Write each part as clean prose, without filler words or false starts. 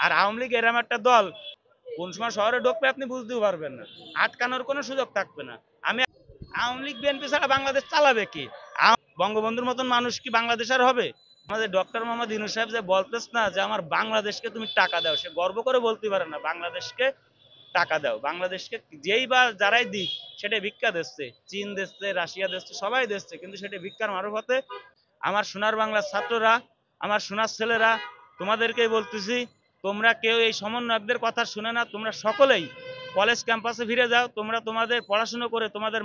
আর আওয়ামী লীগ এরম একটা দল কোন সময় শহরে ঢুকবে আপনি বুঝতেও পারবেন না, আটকানোর কোনো সুযোগ থাকবে না। আমি আওয়ামী লীগ বিএনপি ছাড়া বাংলাদেশ চালাবে কি? বঙ্গবন্ধুর মতন মানুষ কি বাংলাদেশ আর হবে? আমাদের ডক্টর মোহাম্মদ ইউনূস সাহেব যে বলতেছ না যে আমার বাংলাদেশকে তুমি টাকা দাও, সে গর্ব করে বলতে পারে না বাংলাদেশকে টাকা দাও। বাংলাদেশকে যেই বা যারাই দিক সেটা ভিক্ষা দিচ্ছে, চীন দিচ্ছে, রাশিয়া দিচ্ছে, সবাই দিচ্ছে, কিন্তু সেটা ভিক্ষার মারফতে। আমার সোনার বাংলার ছাত্ররা, আমার সোনার ছেলেরা, তোমাদেরকেই বলতেছি, তোমরা কেউ এই সমন্বয়কদের কথা শুনে না, তোমরা সকলেই কলেজ ক্যাম্পাসে ফিরে যাও। তোমরা তোমাদের পড়াশুনো করে তোমাদের,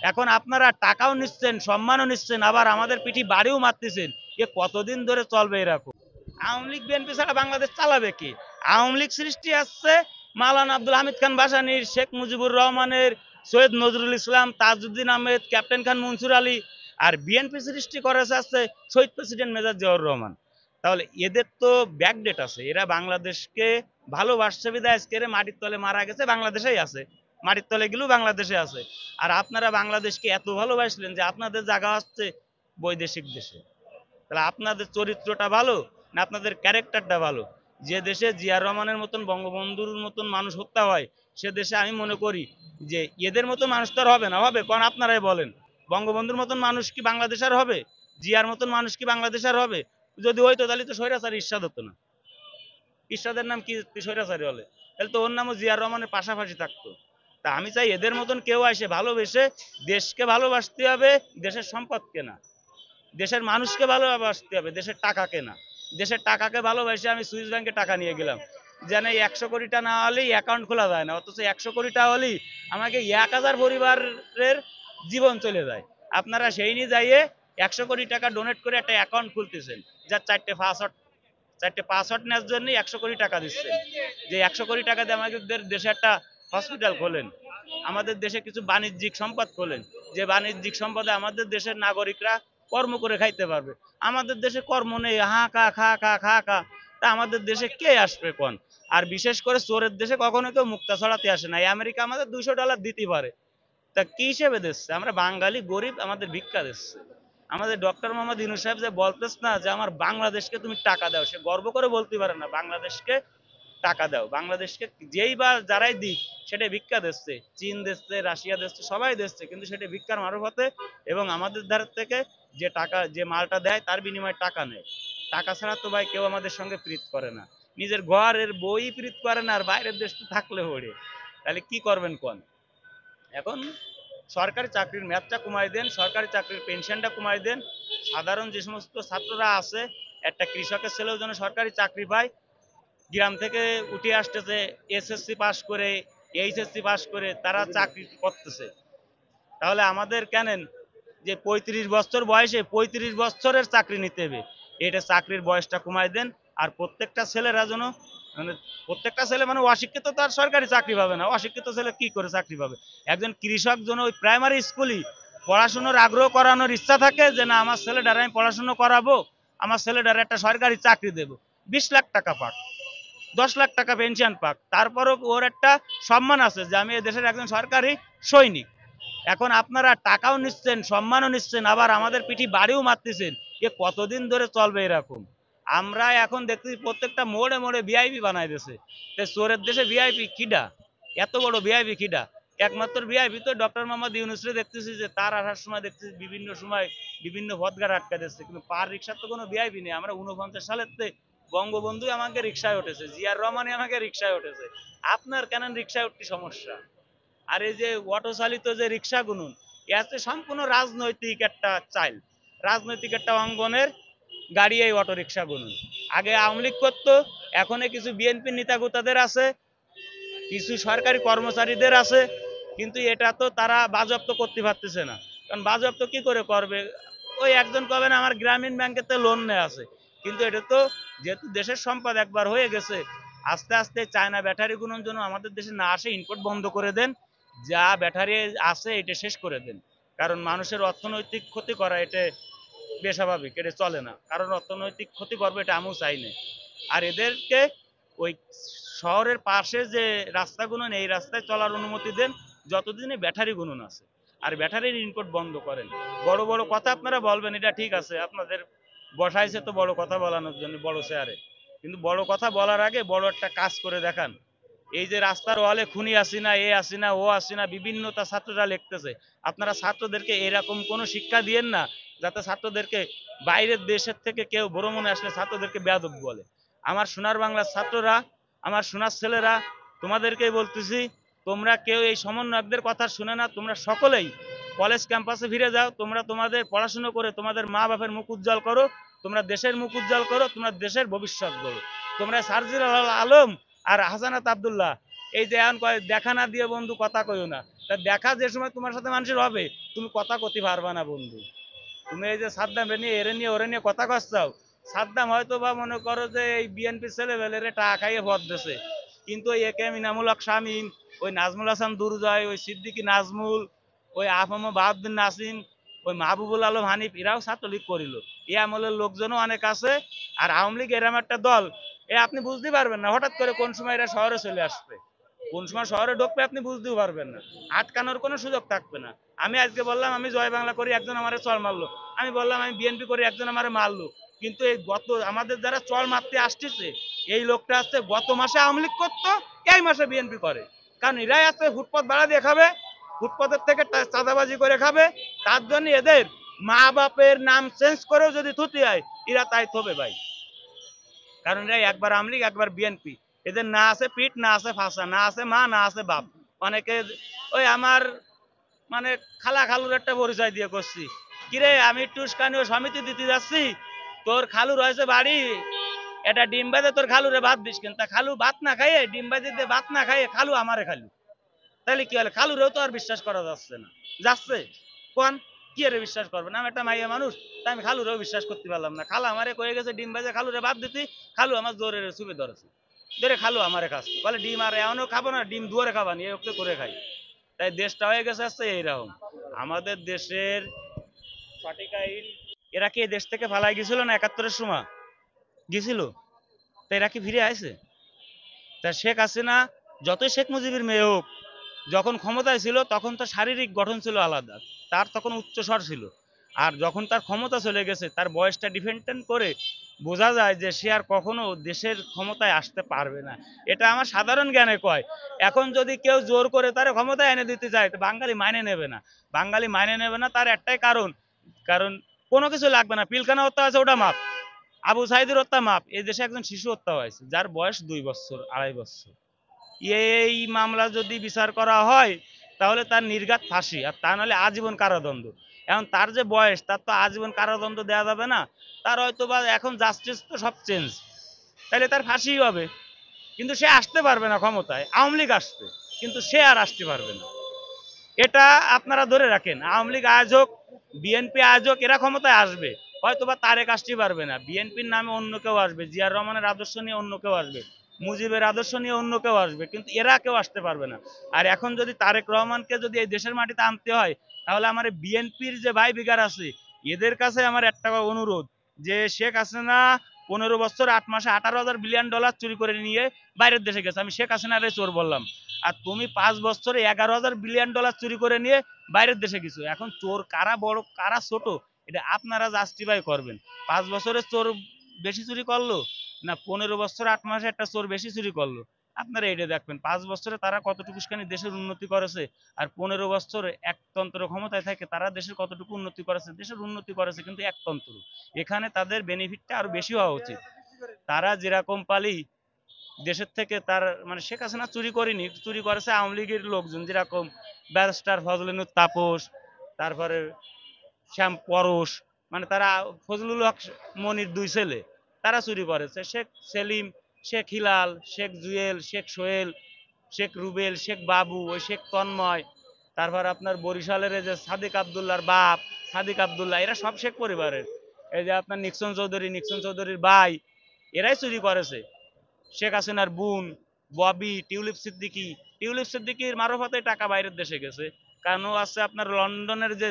এখন আপনারা টাকাও নিচ্ছেন, সম্মানও নিচ্ছেন, আবার আমাদের পিঠি বাড়িও মারতেছেন। এ কতদিন ধরে চলবে এরকম? আওয়ামী লীগ বিএনপি ছাড়া বাংলাদেশ চালাবে কি? আওয়ামী লীগ সৃষ্টি আসছে মাওলানা আব্দুল হামিদ খান ভাসানীর, শেখ মুজিবুর রহমানের, সৈয়দ নজরুল ইসলাম, তাজউদ্দিন আহমেদ, ক্যাপ্টেন খান মনসুর আলী। আর বিএনপি সৃষ্টি করেছে আসছে শহীদ প্রেসিডেন্ট মেজর জিয়াউর রহমান। তাহলে এদের তো ব্যাকডেট আছে, এরা বাংলাদেশকে ভালোবাসছে বিধায় আজকে মাটির তলে মারা গেছে, বাংলাদেশেই আছে, মাটির তলে গেলেও বাংলাদেশে আছে। আর আপনারা বাংলাদেশকে এত ভালোবাসলেন যে আপনাদের জায়গা হচ্ছে বৈদেশিক দেশে। তাহলে আপনাদের চরিত্রটা ভালো না আপনাদের ক্যারেক্টারটা ভালো? যে দেশে জিয়ার রহমানের মতন, বঙ্গবন্ধুর মতন মানুষ হত্যা হয়, সে দেশে আমি মনে করি যে এদের মতো মানুষ তো আর হবে না। হবে কারণ আপনারাই বলেন, বঙ্গবন্ধুর মতন মানুষ কি বাংলাদেশ আর হবে? জিয়ার মতন মানুষ কি বাংলাদেশ আর হবে? যদি হইতো তাহলে তো স্বৈরাচারী ইরশাদ হতো না। ইরশাদের নাম কি স্বৈরাচারী হলে? তাহলে তো ওর নামও জিয়ার রহমানের পাশাপাশি থাকতো। তা আমি চাই এদের মতন কেউ আসে ভালোবেসে, দেশকে ভালোবাসতে হবে, দেশের সম্পদকে না, দেশের মানুষকে ভালোবাসতে হবে, দেশের টাকাকে না। দেশের টাকাকে ভালোবাসে আমি সুইস ব্যাংকে টাকা নিয়ে গেলাম, যেন 100 কোটিটা না হলেই অ্যাকাউন্ট খোলা যায় না, অথচ 100 কোটিটা হলেই আমাকে 1000 পরিবারের জীবন চলে যায়। আপনারা সেই নিয়ে যাইয়ে 100 কোটি টাকা ডোনেট করে একটা অ্যাকাউন্ট খুলতেছেন, যার চারটে পাসওয়ার্ড নেওয়ার জন্য 100 কোটি টাকা দিচ্ছেন। যে 100 কোটি টাকা দিয়ে আমাদের দেশে একটা হসপিটাল খোলেন, আমাদের দেশে কিছু বাণিজ্যিক সম্পদ খোলেন, যে বাণিজ্যিক সম্পদে আমাদের দেশের নাগরিকরা কর্ম করে খাইতে পারবে। আমাদের দেশে কর্ম নেই, হা কা খা কা খা কা, তা আমাদের দেশে কে আসবে কোন? আর বিশেষ করে চোরের দেশে কখনো কেউ মুক্তা ছড়াতে আসে না। এই আমেরিকা আমাদের $200 দিতে পারে, তা কি হিসেবে দিচ্ছে? আমরা বাঙালি গরিব, আমাদের ভিক্ষা দিচ্ছে। আমাদের ডক্টর মোহাম্মদ ইউনূস সাহেব যে বলতেছ না যে আমার বাংলাদেশকে তুমি টাকা দাও, সে গর্ব করে বলতে পারে না বাংলাদেশকে টাকা দাও। বাংলাদেশকে যেই বা যারাই দিক সেটা ভিক্ষা দিচ্ছে, চীন দিচ্ছে, রাশিয়া দিচ্ছে, সবাই দিচ্ছে, কিন্তু সেটা ভিক্ষার মারফতে। এবং আমাদের ধার থেকে যে টাকা, যে মালটা দেয় তার বিনিময়ে টাকা নেয়। টাকা ছাড়া তো ভাই কেউ আমাদের সঙ্গে প্রীত করে না, নিজের ঘরের বই প্রীত করে না, আর বাইরের দেশ তো থাকলে হড়ে। তাহলে কি করবেন কোন? এখন সরকারি চাকরির মেয়াদটা কমাই দেন, সরকারি চাকরির পেনশনটা কমাই দেন। সাধারণ যে সমস্ত ছাত্ররা আছে, একটা কৃষকের ছেলেও যেন সরকারি চাকরি পায়। গ্রাম থেকে উঠে আসতেছে, এসএসসি পাস করে, এইচএসসি পাস করে তারা চাকরি করতেছে। তাহলে আমাদের কেনেন যে 35 বছর বয়সে 35 বছরের চাকরি নিতে হবে? এটা চাকরির বয়সটা কমাই দেন। আর প্রত্যেকটা ছেলেরা যেন, মানে প্রত্যেকটা ছেলে মানে অশিক্ষিত তো আর সরকারি চাকরি পাবে না, অশিক্ষিত ছেলে কি করে চাকরি পাবে? একজন কৃষক যেন ওই প্রাইমারি স্কুলই পড়াশোনার আগ্রহ করানোর ইচ্ছা থাকে, যে না আমার ছেলেটার আমি পড়াশুনো করাবো, আমার ছেলেটার একটা সরকারি চাকরি দেব, 20 লাখ টাকা পাক, 10 লাখ টাকা পেনশন পাক, তারপরও ওর একটা সম্মান আছে যে আমি এই দেশের একজন সরকারি সৈনিক। এখন আপনারা টাকাও নিচ্ছেন, সম্মানও নিচ্ছেন, আবার আমাদের পিঠি বাড়িও মারতেছেন। এ কতদিন ধরে চলবে এরকম? আমরা এখন দেখতেছি প্রত্যেকটা মোড়ে মোড়ে ভিআইপি বানাই দিয়েছে। চোরের দেশে ভিআইপি কিডা? এত বড় ভিআইপি কিডা? একমাত্র ভিআইপি তো ডক্টর মোহাম্মদ ইউনূসরে দেখতেছি যে তার আসার সময় দেখতেছি বিভিন্ন সময় বিভিন্ন পথঘাট আটকা দিচ্ছে, কিন্তু পার রিক্সার তো কোনো ভিআইপি নেই। আমরা 49 সালের বঙ্গবন্ধু আমাকে রিক্সায় উঠেছে, জিয়ার রহমানই আমাকে রিক্সায় উঠেছে, আপনার কেন রিক্সায় উঠতে সমস্যা? আর এই যে অটো চালিত যে রিক্সা গুনুন, এতে সম্পূর্ণ রাজনৈতিক একটা চাইল, রাজনৈতিক একটা অঙ্গনের গাড়ি এই অটো রিক্সা গুনুন। আগে আওয়ামী লীগ করতো, এখন কিছু বিএনপি নেতাগুতাদের আছে, কিছু সরকারি কর্মচারীদের আছে, কিন্তু এটা তো তারা বাজেয়াপ্ত করতে পারতেছে না। কারণ বাজেয়াপ্ত কি করে করবে? ওই একজন কবে না আমার গ্রামীণ ব্যাংকেতে লোন নেওয়া আছে, কিন্তু এটা তো যেহেতু দেশের সম্পদ একবার হয়ে গেছে, আস্তে আস্তে চায়না ব্যাটারি গুলোর জন্য আমাদের দেশে না আসে, ইম্পোর্ট বন্ধ করে দেন, যা ব্যাটারি আছে এটা শেষ করে দেন। কারণ মানুষের অর্থনৈতিক ক্ষতি করা এটা বেস্বাভাবিক, এটা চলে না, কারণ অর্থনৈতিক ক্ষতি করবে এটা আমিও চাই না। আর এদেরকে ওই শহরের পাশে যে রাস্তাগুলো এই রাস্তায় চলার অনুমতি দেন, যতদিনে ব্যাটারি গুণন আছে। আর ব্যাটারির ইনপুট বন্ধ করেন। বড় বড় কথা আপনারা বলবেন, এটা ঠিক আছে, আপনাদের বসাইছে তো বড় কথা বলানোর জন্য বড় চেয়ারে, কিন্তু বড় কথা বলার আগে বড় একটা কাজ করে দেখান। এই যে রাস্তার ওয়ালে খুনি আসিনা, এ আসিনা, ও আসিনা, বিভিন্নতা ছাত্ররা লিখতেছে। আপনারা ছাত্রদেরকে এরকম কোনো শিক্ষা দিয়েন না যাতে ছাত্রদেরকে বাইরের দেশের থেকে কেউ ভ্রমণে আসলে ছাত্রদেরকে বেয়াদব বলে। আমার সোনার বাংলার ছাত্ররা, আমার সোনার ছেলেরা, তোমাদেরকেই বলতেছি, তোমরা কেউ এই সমন্বয়কদের কথা শুনে না। তোমরা সকলেই কলেজ ক্যাম্পাসে ফিরে যাও। তোমরা তোমাদের পড়াশুনো করে তোমাদের মা বাপের মুখ উজ্জ্বল করো, তোমরা দেশের মুখ উজ্জ্বল করো, তোমরা দেশের ভবিষ্যৎ করো। তোমরা সার্জিল আলম আর হাসানাত আব্দুল্লাহ এই যে এখন কয় দেখা না দিয়ে বন্ধু কথা কইও না, তা দেখা যে সময় তোমার সাথে মানুষের হবে তুমি কথা কতি পারবা না বন্ধু। তুমি এই যে সাদ্দাম নিয়ে এরে নিয়ে ওরে নিয়ে কথা কচ্ছাও, সাদ্দাম হয়তো বা মনে করো যে এই বিএনপি ছেলেবেলেরে টাকা খাইয়ে ভর দিছে, কিন্তু ওই একে এম ইনামুল হক শামীম, ওই নাজমুল হাসান দুর্জয়, ওই সিদ্দিকী নাজমুল, ওই আফম বাহাউদ্দিন নাসিম, ওই মাহবুবুল আলম হানিফ, এরাও ছাত্রলীগ করিল। এই আমলের লোকজনও অনেক আছে। আর আওয়ামী লীগ এরম একটা দল, আপনি বুঝতে পারবেন না হঠাৎ করে কোন সময় এরা শহরে চলে আসবে, কোন সময় শহরে ঢুকবে আপনি বুঝতেও পারবেন না। আটকানোর কোনো সুযোগ থাকবে না। আমি আজকে বললাম আমি জয় বাংলা করি, একজন আমারে চল মারলো। আমি বললাম আমি বিএনপি করি, একজন আমারে মারলো। কিন্তু এই গত আমাদের যারা চল মারতে আসতেছে, এই লোকটা আসছে গত মাসে আওয়ামী লীগ করতো, এই মাসে বিএনপি করে। কারণ এরাই আছে ফুটপাত ভাড়া দিয়ে খাবে, ফুটপাতের থেকে চাঁদাবাজি করে খাবে। তার জন্য এদের মা বাপের নাম চেঞ্জ করেও যদি থুতি হয়, এরা তাই থবে ভাই। কারণ এরা একবার আওয়ামী লীগ একবার বিএনপি, এদের না আছে পিঠ, না আছে ফাঁসা, না আছে মা, না আছে বাপ। অনেকে ওই আমার মানে খালা খালুর একটা পরিচয় দিয়ে করছি, কিরে আমি টুসকানি ও সমিতি দিতে যাচ্ছি, তোর খালু রয়েছে বাড়ি, এটা ডিম বাজে তোর খালুরে ভাত দিস, কিন্তু খালু ভাত না খাইয়ে ডিম বাজে দিয়ে ভাত না খাইয়ে খালু আমারে খালু, তাহলে কি হলে খালুরেও তো আর বিশ্বাস করা যাচ্ছে না। যাচ্ছে কোন কি আরে বিশ্বাস করবে না, আমি একটা মাইয়া মানুষ, তাই আমি খালুরেও বিশ্বাস করতে পারলাম না। খালা আমারে কয়ে গেছে ডিম ভাজে খালুরে ভাত দিতি, খালু আমার জোরে চুপে ধরেছে, ধরে খালু আমারে খাচ্ছে, বলে ডিম আর এমনও খাবো না, ডিম দুয়ারে খাবানি, এই ওকে করে খাই। তাই দেশটা হয়ে গেছে আসছে এইরকম। আমাদের দেশের সঠিক আইন, এরা কি এই দেশ থেকে ফালাই গেছিল না 71-এর সময় গেছিল? তা এরা কি ফিরে আসে? তা শেখ হাসিনা যতই শেখ মুজিবের মেয়ে হোক, যখন ক্ষমতায় ছিল তখন তার শারীরিক গঠন ছিল আলাদা, তার তখন উচ্চস্বর ছিল। আর যখন তার ক্ষমতা চলে গেছে, তার বয়সটা ডিপেন্ডেন্ট করে বোঝা যায় যে সে আর কখনো দেশের ক্ষমতায় আসতে পারবে না। এটা আমার সাধারণ জ্ঞানে কয়। এখন যদি কেউ জোর করে তার ক্ষমতায় এনে দিতে চায়, তো বাঙালি মাইনে নেবে না। বাঙালি মাইনে নেবে না, তার একটাই কারণ, কারণ কোনো কিছু লাগবে না, পিলখানা হত্যা আছে ওটা মাপ, আবু সাইদের হত্যা মাপ। এই দেশে একজন শিশু হত্যা হয়েছে যার বয়স 2 বছর 2.5 বছর। এই মামলা যদি বিচার করা হয় তাহলে তার নির্ঘাত ফাঁসি, আর তা নাহলে আজীবন কারাদণ্ড। এখন তার যে বয়স, তার তো আজীবন কারাদণ্ড দেওয়া যাবে না, তার হয়তো বা এখন জাস্টিস তো সব চেঞ্জ, তাহলে তার ফাঁসিই হবে। কিন্তু সে আসতে পারবে না ক্ষমতায়, আওয়ামী লীগ আসবে কিন্তু সে আর আসতে পারবে না। এটা আপনারা ধরে রাখেন, আওয়ামী লীগ আয়োজক, বিএনপি আয়োজক, এরা ক্ষমতায় আসবে, হয়তো বা তারেক আসতে পারবে না, বিএনপির নামে অন্য কেউ আসবে, জিয়ার রহমানের আদর্শ নিয়ে অন্য কেউ আসবে, মুজিবের আদর্শ নিয়ে অন্য কেউ আসবে, কিন্তু এরা কেউ আসতে পারবে না। আর এখন যদি তারেক রহমানকে যদি এই দেশের মাটিতে আনতে হয়, তাহলে আমার বিএনপির যে ভাই বিগার আছে, এদের কাছে আমার একটা অনুরোধ, যে শেখ হাসিনা 15 বছর 8 মাসে $18,000 বিলিয়ন চুরি করে নিয়ে বাইরের দেশে গেছে, আমি শেখ হাসিনারে চোর বললাম। আর তুমি 5 বছরে $11,000 বিলিয়ন চুরি করে নিয়ে বাইরের দেশে গেছো। এখন চোর কারা বড় কারা ছোট, এটা আপনারা জাস্টিফাই করবেন। 5 বছরে চোর বেশি চুরি করলো, না 15 বছর 8 মাসে একটা চোর বেশি চুরি করলো? আপনারা এটা দেখবেন 5 বছরে তারা কতটুকুখানি দেশের উন্নতি করেছে, আর 15 বছরে একতন্ত্র ক্ষমতায় থাকে তারা দেশের কতটুকু উন্নতি করেছে। দেশের উন্নতি করেছে কিন্তু একতন্ত্র, এখানে তাদের বেনিফিটটা আরো বেশি হওয়া উচিত। তারা যেরকম পালি দেশের থেকে, তার মানে শেখ হাসিনা চুরি করেনি, চুরি করেছে আওয়ামী লীগের লোকজন, যেরকম ব্যারিস্টার ফজলুল তাপস, তারপরে শ্যাম পরশ, মানে তারা ফজলুল হক মনির 2 ছেলে, তারা চুরি করেছে। শেখ সেলিম, শেখ হিলাল, শেখ জুয়েল, শেখ সোহেল, শেখ রুবেল, শেখ বাবু, ওই শেখ তন্ময়, তারপর আপনার বরিশালের এই যে সাদিক আবদুল্লাহর বাপ সাদিক আবদুল্লাহ, এরা সব শেখ পরিবারের। এই যে আপনার নিক্সন চৌধুরী, নিক্সন চৌধুরীর ভাই, এরাই চুরি করেছে। শেখ হাসিনার বোন ববি, টিউলিপ সিদ্দিকি, টিউলিপ সিদ্দিকির মারফতে টাকা বাইরের দেশে গেছে, কারণ ও আছে আপনার লন্ডনের যে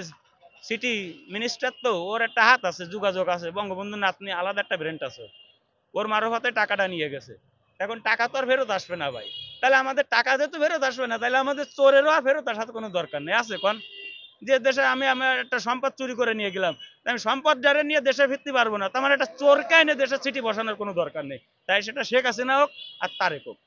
সিটি মিনিস্টার, তো ওর একটা হাত আছে, যোগাযোগ আছে, বঙ্গবন্ধু নাতনি আলাদা একটা ব্র্যান্ড আছে, ওর মারফতে টাকাটা নিয়ে গেছে। এখন টাকা তো আর ফেরত আসবে না ভাই, তাহলে আমাদের টাকা যেহেতু ফেরত আসবে না, তাহলে আমাদের চোরেরও আর ফেরত আসার কোনো দরকার নেই আছে কোন? যে দেশে আমি আমার একটা সম্পদ চুরি করে নিয়ে গেলাম, আমি সম্পদ যারে নিয়ে দেশে ফিরতে পারবো না, তার মানে একটা চোরকে এনে দেশে চিঠি বসানোর কোনো দরকার নেই। তাই সেটা শেখ হাসিনা হোক আর তারেক হোক।